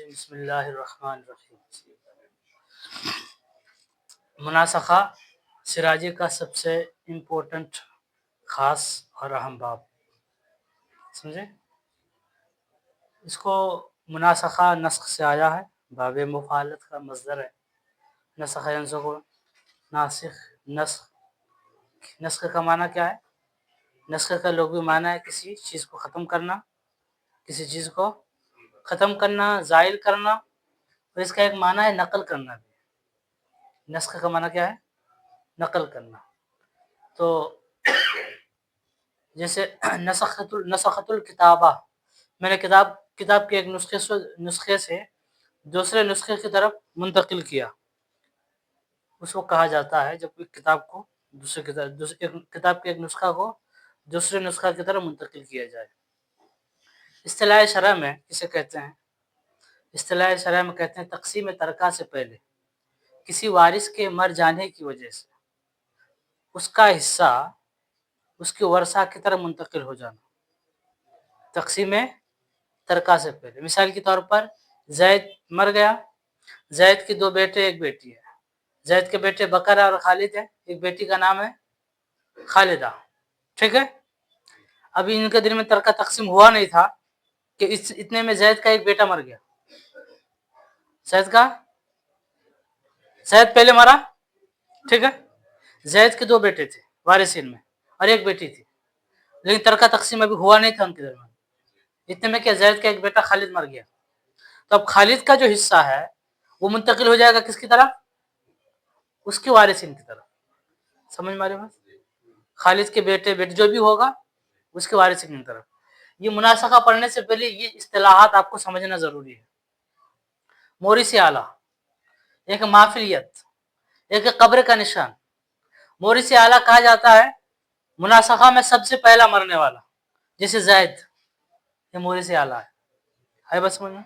बिस्मिल्लाहिर्रहमानिर्रहीम। मुनासखा सिराजी का सबसे इम्पोर्टेंट खास और अहम बाब, समझे। इसको मुनासखा नस्ख से आया है, बाब मुफालत का मस्दर है। नस्ख यंसुखु, नासिख, नस्ख। नस्ख का माना क्या है? नस्ख का लुग़वी माना है किसी चीज़ को ख़त्म करना, किसी चीज़ को ख़त्म करना, ज़ाइल करना। और इसका एक माना है नक़ल करना भी। नस्ख का माना क्या है? नक़ल करना। तो जैसे नसखतुल किताबा, मैंने किताब के एक नुस्खे से दूसरे नुस्खे की तरफ मुंतकिल किया, उसको कहा जाता है जब एक किताब को किताब के एक नुस्खा को दूसरे नुस्खा की तरफ मुंतकिल किया जाए। इस्तिलाह शरअ में इसे कहते हैं, इस्तिलाह शरअ में कहते हैं तक़सीम तरका से पहले किसी वारिस के मर जाने की वजह से उसका हिस्सा उसके वरसा की तरफ मुंतकिल हो जाना। तक़सीम तरका से पहले, मिसाल के तौर पर ज़ैद मर गया, ज़ैद के 2 बेटे, 1 बेटी है। ज़ैद के बेटे बकर और खालिद है, एक बेटी का नाम है खालिदा, ठीक है। अभी इनके दिल में तरका तक़सीम हुआ नहीं था कि इतने में ज़ैद का एक बेटा मर गया। ज़ैद पहले मरा, ठीक है। ज़ैद के 2 बेटे थे वारिसिन में और एक बेटी थी, लेकिन तरका तक़सीम अभी हुआ नहीं था उनके दरमियान। इतने में क्या ज़ैद का एक बेटा खालिद मर गया। तो अब खालिद का जो हिस्सा है वो मुंतकिल हो जाएगा किसकी तरफ? उसके वारिसिन की तरफ। समझ में आ रही बात? खालिद के बेटे जो भी होगा उसके वारिसिन की तरफ। ये मुनासखा पढ़ने से पहले ये इस्तिलाहात आपको समझना जरूरी है। मोरिस आला, एक माफिलियत, एक कब्र का निशान। मोरिस आला कहा जाता है मुनासखा में सबसे पहला मरने वाला, जैसे ज़ैद, ये मोरिस आला है बस समझ में।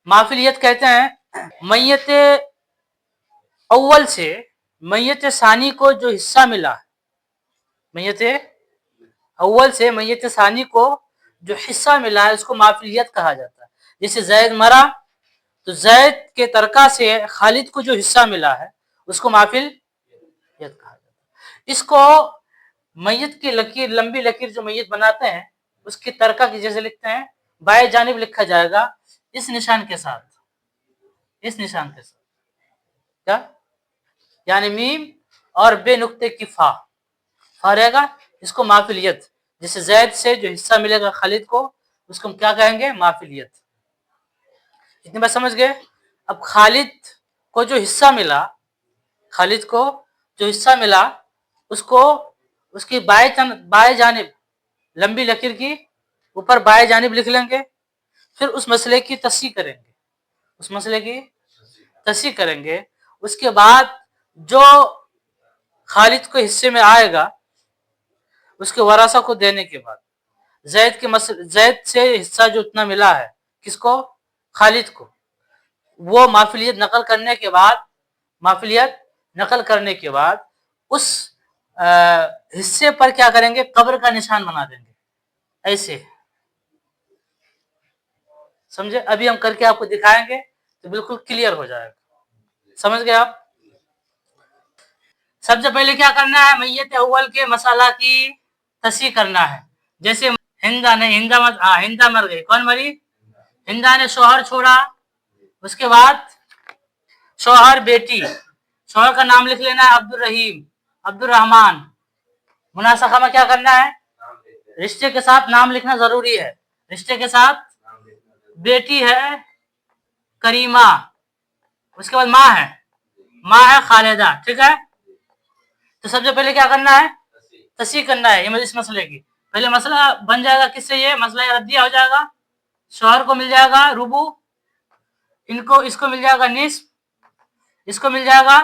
माफिलियत कहते हैं मैयत अव्वल से मैयत सानी को जो हिस्सा मिला है, मैयत अव्वल से मैयत सानी को जो हिस्सा मिला है उसको माफिलियत कहा जाता है। जैसे ज़ैद मरा तो ज़ैद के तरका से खालिद को जो हिस्सा मिला है उसको माफिलियत कहा जाता है। इसको मैयत की लकीर, लंबी लकीर जो मैयत बनाते हैं उसकी तरका की जैसे लिखते हैं, बाएं जानिब लिखा जाएगा इस निशान के साथ, इस निशान के साथ, क्या यानी मीम और बे नुक्ते की फा रहेगा, इसको माफिलियत। जैसे ज़ैद से जो हिस्सा मिलेगा खालिद को उसको हम क्या कहेंगे? माफिलियत। इतनी बात समझ गए। अब खालिद को जो हिस्सा मिला, खालिद को जो हिस्सा मिला उसको उसकी बाएं जानिब लंबी लकीर की ऊपर बाएं जानिब लिख लेंगे। फिर उस मसले की तस्सीह करेंगे, उस मसले की तस्सीह करेंगे। उसके बाद जो खालिद को हिस्से में आएगा उसके वरासा को देने के बाद ज़ैद से हिस्सा जो उतना मिला है किसको? खालिद को। वो माफिलियत नकल करने के बाद, माफिलियत नकल करने के बाद उस हिस्से पर क्या करेंगे? कब्र का निशान बना देंगे, ऐसे, समझे। अभी हम करके आपको दिखाएंगे तो बिल्कुल क्लियर हो जाएगा। समझ गए आप? सबसे पहले क्या करना है? मैयत अव्वल के मसाला की तस्सीह करना है। जैसे हिंदा मर गई। कौन मरी? हिंदा ने शौहर छोड़ा, उसके बाद शौहर, बेटी, शौहर का नाम लिख लेना है अब्दुल रहीम, अब्दुल रहमान। मुनासखा में क्या करना है? रिश्ते के साथ नाम लिखना जरूरी है। रिश्ते के साथ बेटी है करीमा, उसके बाद माँ है खालिदा, ठीक है। तो सबसे पहले क्या करना है? तस्सीह करना है इस मसले की। पहले मसला बन जाएगा किससे? ये मसला रद्दिया हो जाएगा। शौहर को मिल जाएगा रुबू, इसको मिल जाएगा निस्फ, इसको मिल जाएगा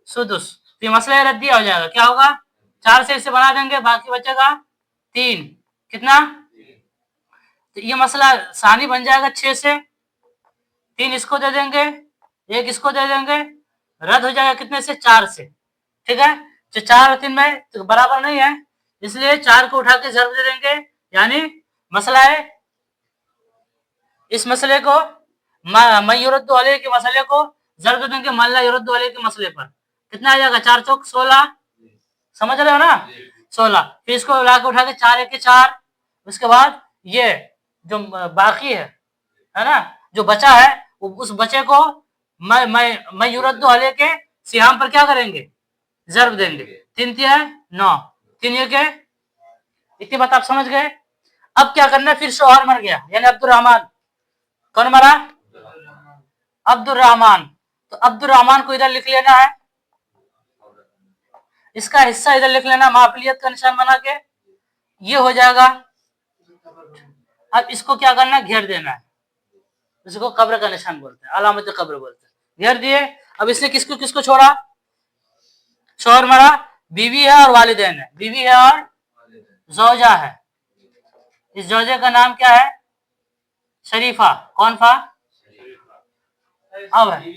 सुदुस। तो ये मसला रद्दिया हो जाएगा। क्या होगा? 4 से इसे बना देंगे, बाकी बचेगा 3। कितना? तो ये मसला सानी बन जाएगा 6 से। 3 इसको दे देंगे, 1 इसको दे देंगे, रद्द हो जाएगा कितने से? 4 से, ठीक है। तो 4 और 3 में तो बराबर नहीं है, इसलिए 4 को उठा के ज़र्ब दे देंगे, यानी मसला है। इस मसले को मैं युरद्दु अलैहि के मसले को जर्ब देंगे मल्ला युरद्दु अलैहि के मसले पर, कितना आ जाएगा? 4 चौक 16, समझ रहे हो ना? 16। फिर इसको ला के उठा के 4 1 4, उसके बाद ये जो बाकी है ना, जो बचा है उस बचे को मैं युरद्दु अलैहि के सिहाम पर क्या करेंगे? जर्ब देंगे। 3 तिया 9, 3 1 इतनी बात आप समझ गए। अब क्या करना है? फिर शोहर मर गया, यानी अब्दुर्रहमान। कौन मरा? अब्दुर्रहमान। तो अब्दुर्रहमान को इधर लिख लेना है, इसका हिस्सा इधर लिख लेना, माफिलियत का निशान बना के, ये हो जाएगा। अब इसको क्या करना है? घेर देना है, इसको कब्र का निशान बोलते हैं, अलामत कब्र बोलते हैं। घेर दिए। अब इसने किसको किसको छोड़ा? शोहर मरा, बीवी है और वालिदैन है, बीवी है और जौजा है। इस जौजे का नाम क्या है? शरीफा। कौन फा? अब है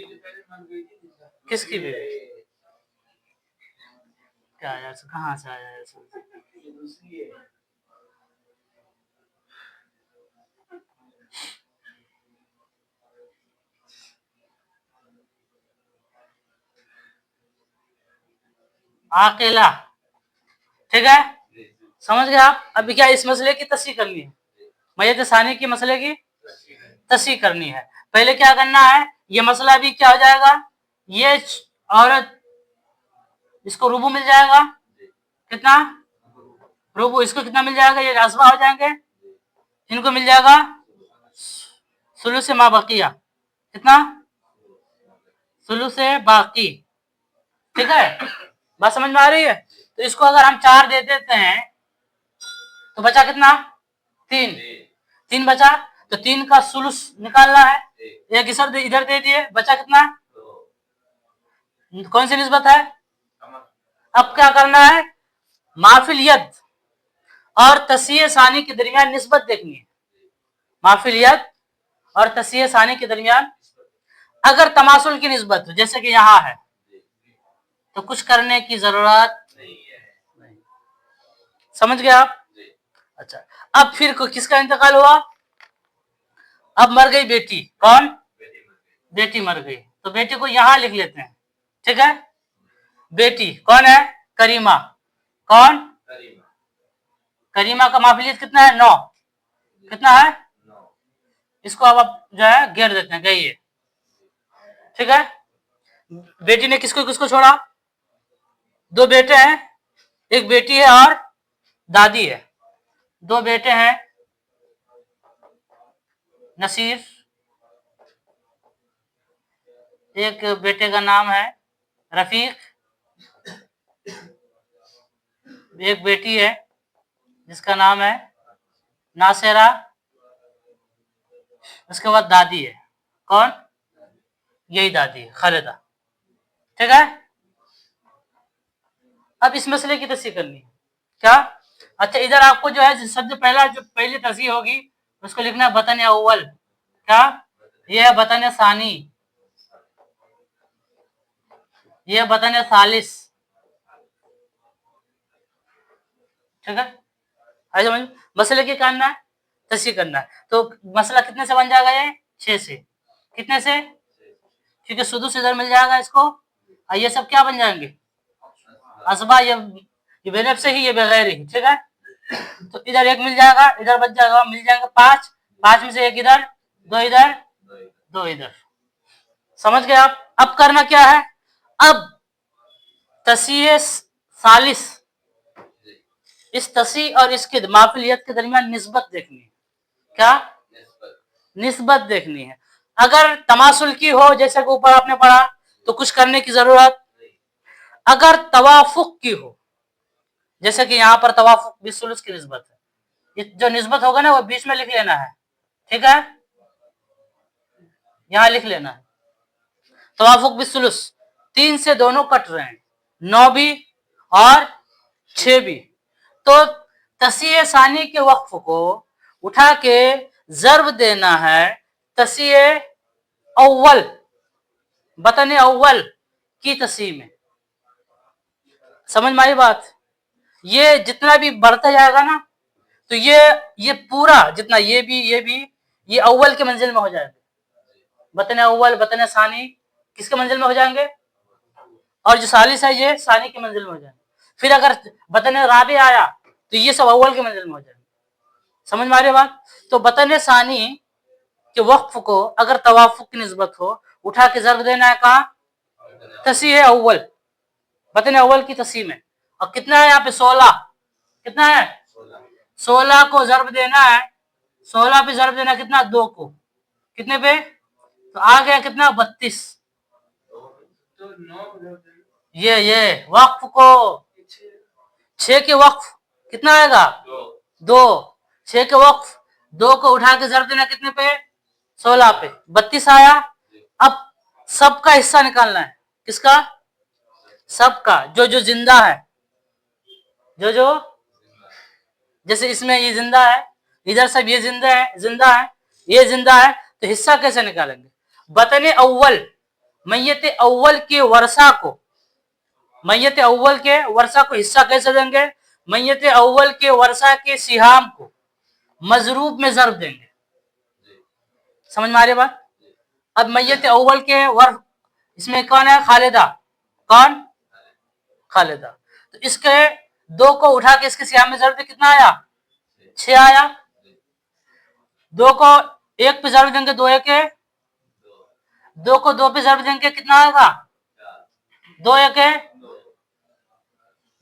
किसकी बीवी? क्या यार, कहाँ से आया है? आकेला, ठीक है, समझ गए आप? अभी क्या इस मसले की तस्सीह करनी है, मय्यत सानी की मसले की तस्सीह करनी है। पहले क्या करना है? ये मसला भी क्या हो जाएगा? ये औरत, इसको रुबू मिल जाएगा, कितना रुबू, इसको कितना मिल जाएगा? ये असबा हो जाएंगे, इनको मिल जाएगा सुलुस मा बकिया, कितना? सुलुस बाकी, ठीक है, बात समझ में आ रही है? तो इसको अगर हम 4 दे देते हैं तो बचा कितना? 3, 3 बचा, तो 3 का सुलुस निकालना है, एक इधर दे दिए, बचा कितना? कौन सी निस्बत है? अब क्या करना है? माफिलियत और तस्सीह सानी के दरमियान निस्बत देखनी है। माफिलियत और तस्सीह सानी के दरमियान अगर तमासुल की निस्बत हो, जैसे कि यहां है, तो कुछ करने की जरूरत नहीं। समझ गए आप? अच्छा, अब फिर किसका इंतकाल हुआ? अब मर गई बेटी। कौन? बेटी मर गई, तो बेटी को यहां लिख लेते हैं, ठीक है। बेटी कौन है? करीमा। कौन? करीमा का माफिलियत कितना है? 9। कितना है? इसको अब जो है घेर देते हैं, गई है, ठीक है। बेटी ने किसको किसको छोड़ा? 2 बेटे हैं, एक बेटी है और दादी है। 2 बेटे हैं, नसीर, एक बेटे का नाम है रफीक, एक बेटी है जिसका नाम है नासेरा, उसके बाद दादी है। कौन? यही दादी है, खालिदा, ठीक है। अब इस मसले की तस्सीह करनी है क्या? अच्छा, इधर आपको जो है सबसे पहला जो पहली तस्सीह होगी उसको लिखना है बतन अव्वल। क्या? यह है बतन सानी, यह बतन सालिस, ठीक है। आई समझ? मसले की करना है, तस्सीह करना है। तो मसला कितने से बन जाएगा? ये 6 से। कितने से? क्योंकि सुदुस इधर मिल जाएगा इसको, और ये सब क्या बन जाएंगे? असबा। ये बेनफ से ही, ये बगैर ही, ठीक है। तो इधर 1 मिल जाएगा, इधर बच जाएगा, मिल जाएंगे 5, 5 में से 1 इधर, 2 इधर, 2 इधर। समझ गए आप? अब करना क्या है? अब तस्सीह सालिस, इस तस्सीह और इसके माफिलियत के दरमियान निस्बत देखनी है। क्या? निस्बत देखनी है। अगर तमासुल की हो, जैसे कि ऊपर आपने पढ़ा, तो कुछ करने की जरूरत। अगर तवाफुक की हो, जैसे कि यहां पर तवाफुक बिसुलुस की निस्बत है, जो निस्बत होगा ना वो बीच में लिख लेना है, ठीक है, यहां लिख लेना है। तवाफुक बिसुलुस, 3 से दोनों कट रहे हैं, 9 भी और 6 भी। तो तस्सीह सानी के वक्फ को उठा के जर्ब देना है तस्सीह अव्वल, बतन अव्वल की तस्सीह में। समझ में आई बात? ये जितना भी बढ़ता जाएगा ना, तो ये पूरा जितना, ये भी ये अव्वल के मंजिल में हो जाएगा। बतन अव्वल बतन सानी किसके मंजिल में हो जाएंगे, और जो सालिस है ये सानी की मंजिल में हो जाएंगे। फिर अगर बतन राबी आया तो ये सब अव्वल के मंजिल में हो जाएंगे। समझ में आ रही बात। तो बतन सानी के वक्फ को अगर तवाफुक की निस्बत हो उठा के जर्ब देना है कहाँ, तसी है अव्वल, बतन अव्वल की तसी में। और कितना है यहाँ पे 16, कितना है 16 को जर्ब देना है, 16 पे जर्ब देना कितना 2 को, कितने पे, तो आ गया कितना 32। ये वक्फ को 6 के वक्फ कितना आएगा 2, 6 के वक्फ 2 को उठा के जर्ब देना कितने पे 16 पे, 32 आया। अब सबका हिस्सा निकालना है, किसका, सबका, जो जो जिंदा है, जो जो, जैसे इसमें ये जिंदा है, इधर सब ये जिंदा है, जिंदा है, ये जिंदा है, तो हिस्सा कैसे निकालेंगे। बतन अव्वल मैयत अव्वल के वर्षा को, मैयत अव्वल के वर्षा को हिस्सा कैसे देंगे, मैयत अव्वल के वर्षा के सिहाम को मजरूब में जर्ब देंगे। समझ में आ रही बात। अब मैयत अव्वल के वर्ष इसमें कौन है, खालिदा, कौन, खालिदा, तो इसके 2 को उठा के इसके सिहाम में जर्ब दे, कितना आया 6 आया। 2 को 1 पे जर्ब देंगे 2 1 है, 2 को 2 पे जर्ब देंगे कितना आएगा 2 1 है,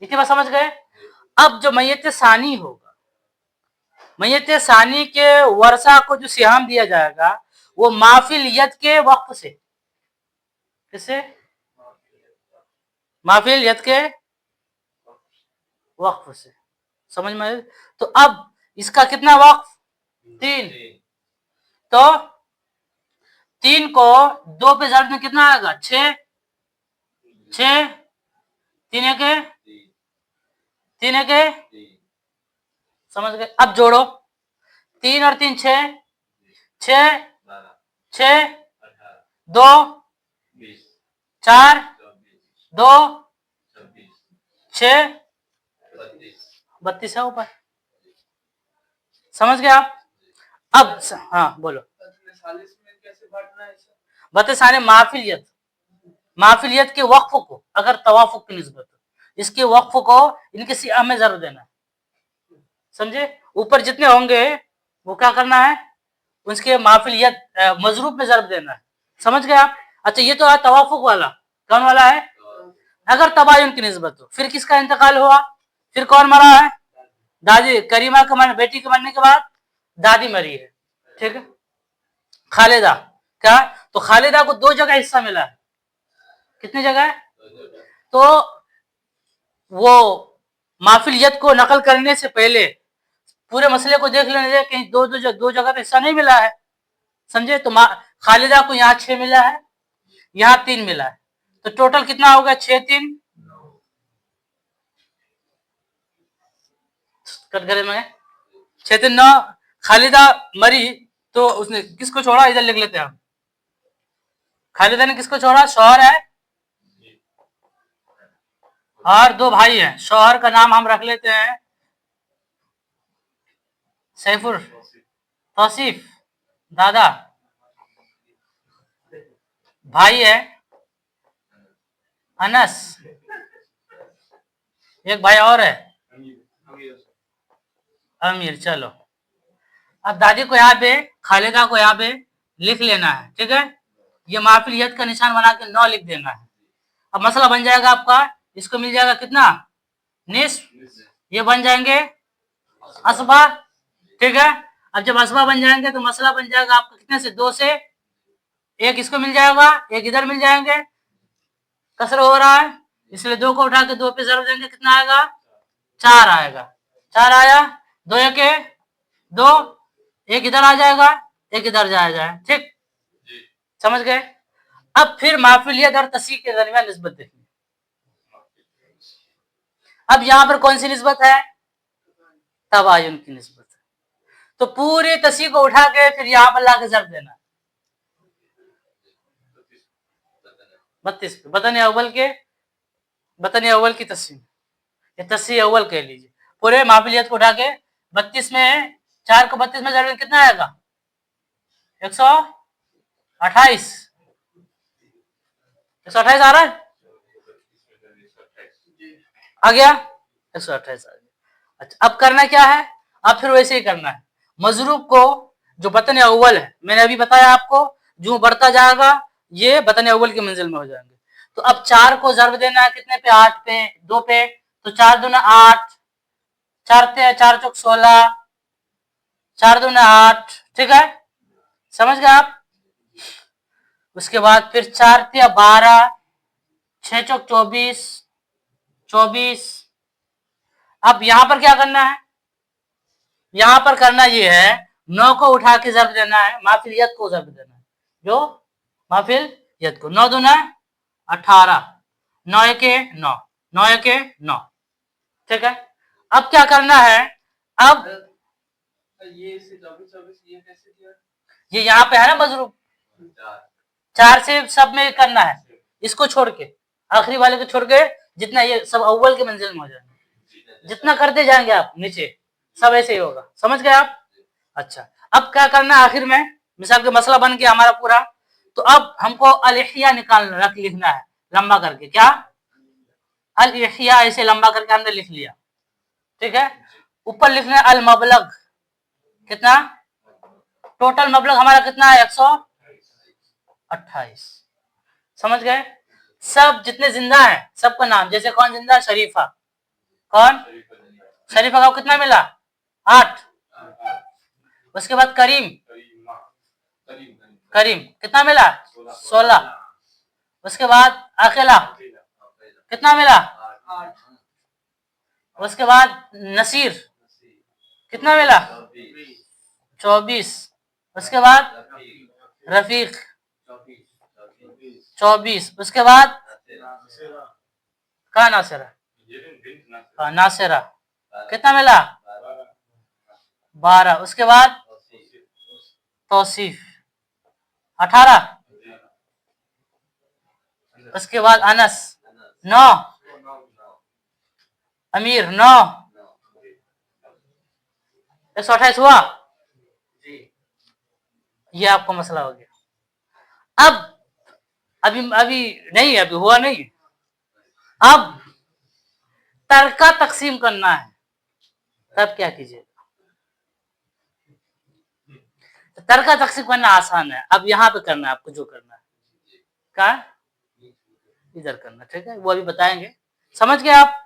इतनी बात समझ गए। अब जो मैयत सानी होगा, मैयत सानी के वर्षा को जो सिहाम दिया जाएगा वो माफिल यद के वक्फ से, किससे, माफिल यद के वक्फ से। समझ में आए। तो अब इसका कितना वक्फ 3, तो 3 को 2 पे जर्ब में कितना आएगा 6, 6 3 1 3 1, समझ गए। अब जोड़ो 3 और 3 6, 6 6 2 4 2 6 32 है ऊपर। समझ गए आप। अब हाँ बोलो, बते सारे माफिलियत, माफिलियत के वक्फ को अगर तवाफुक की निस्बत इसके वक्फ को इनके सिया में जरूर देना है। समझे, ऊपर जितने होंगे वो क्या करना है, उसके माफिलियत मजरूब में जरूर देना है। समझ गए आप। अच्छा ये तो है तवाफुक वाला, कौन वाला है, अगर तबायुन की निस्बत हो। फिर किसका इंतकाल हुआ, फिर कौन मरा है, दादी करीमा के मरने, बेटी के मरने के बाद दादी मरी है, ठीक है। खालिदा क्या, तो खालिदा को 2 जगह हिस्सा मिला है, कितनी जगह है, तो वो माफिलियत को नकल करने से पहले पूरे मसले को देख लेने, कहीं दो जगह तो हिस्सा नहीं मिला है। समझे, तो खालिदा को यहाँ 6 मिला है, यहाँ 3 मिला है, तो टोटल कितना होगा 6 3 कटघरे में 6 3 9। खालिदा मरी तो उसने किसको छोड़ा, इधर लिख लेते हैं हम। खालिदा ने किसको छोड़ा, शौहर है और 2 भाई हैं। शौहर का नाम हम रख लेते हैं सैफुर, तौसीफ दादा, भाई है अनस, एक भाई और है अमीर। चलो अब दादी को यहाँ पे, खालिदा को यहाँ पे लिख लेना है, ठीक है। ये माफिलियत का निशान बना के 9 लिख देना है। अब मसला बन जाएगा आपका, इसको मिल जाएगा कितना निस्फ, ये बन जाएंगे असबा, ठीक है। अब जब असबा बन जाएंगे तो मसला बन जाएगा आपका कितने से, 2 से, एक इसको मिल जाएगा, एक इधर मिल जाएंगे, कसर हो रहा है इसलिए 2 को उठा के 2 पे जरूर देंगे, कितना आएगा 4 आएगा, 4 आया, 2 1 2, एक इधर आ जाएगा, एक इधर जाएगा, ठीक। समझ गए। अब फिर माफिलियत और तसी के दरमियान निस्बत देखिए। अब यहां पर कौन सी निस्बत है, तबायुन की निस्बत है। तो पूरे तसी को उठा के फिर यहां पर लाके जर्ब देना 32 पे, बतन अव्वल के, बतन अव्वल की तसी, ये तसी अव्वल कह लीजिए। पूरे माफिलियत को उठा के 32 में, 4 को 32 में जर्ब कितना आएगा 108, 28, 128 आ रहा है, आ गया 128 आ गया। अच्छा अब करना क्या है, अब फिर वैसे ही करना है। मजरूब को जो बतन अव्वल है, मैंने अभी बताया आपको, जो बढ़ता जाएगा ये बतन अव्वल की मंजिल में हो जाएंगे। तो अब 4 को जर्ब देना है कितने पे, 8 पे, 2 पे, तो 4 दूना 8, 4 चौक 16, 4 दूना 8, ठीक है, समझ गए आप। उसके बाद फिर 4 तिया 12, 6 चौक 24, 24। अब यहां पर क्या करना है, यहां पर करना ये है, 9 को उठा के जर्ब देना है, माफिल यद को जर्ब देना है, जो माफिल यद को। 9 दूना 18, 9 एके 9, 9 एके 9, ठीक है। अब क्या करना है, अब ये कैसे दिया, ये यहाँ पे है ना मजरूब, 4 से सब में करना है, इसको छोड़ के, आखिरी वाले को छोड़ के, जितना ये सब अव्वल के मंजिल में हो जाएंगे, जितना करते जाएंगे आप नीचे सब ऐसे ही होगा, समझ गए आप। अच्छा अब क्या करना है, आखिर में मिसाल का मसला बन गया हमारा पूरा। तो अब हमको अल इह्या निकालना, लिखना है लंबा करके, क्या अल इह्या ऐसे लंबा करके हमने लिख लिया, ठीक है। ऊपर लिखना है अल मबलग, कितना टोटल मबलग हमारा कितना है, 128, समझ गए। सब जितने जिंदा है सबका नाम, जैसे कौन जिंदा है, शरीफा, कौन शरीफा का कितना मिला, 8। उसके बाद करीम, करीम कितना मिला, 16। उसके बाद अकेला कितना मिला, 8। उसके बाद नसीर कितना मिला, 24। उसके बाद रफीक 24। उसके बाद कहा नासिरा, नासिरा कितना मिला, 12। उसके बाद तौसीफ 18। उसके बाद अनस 9, अमीर 9, 128 हुआ। ये आपका मसला हो गया। अब अभी अभी नहीं, अभी हुआ नहीं, अब तरका तकसीम करना है, तब क्या कीजिएगा। तो तरका तकसीम करना आसान है, अब यहाँ पे करना है आपको, जो करना है क्या इधर करना, ठीक है, वो अभी बताएंगे, समझ गए आप।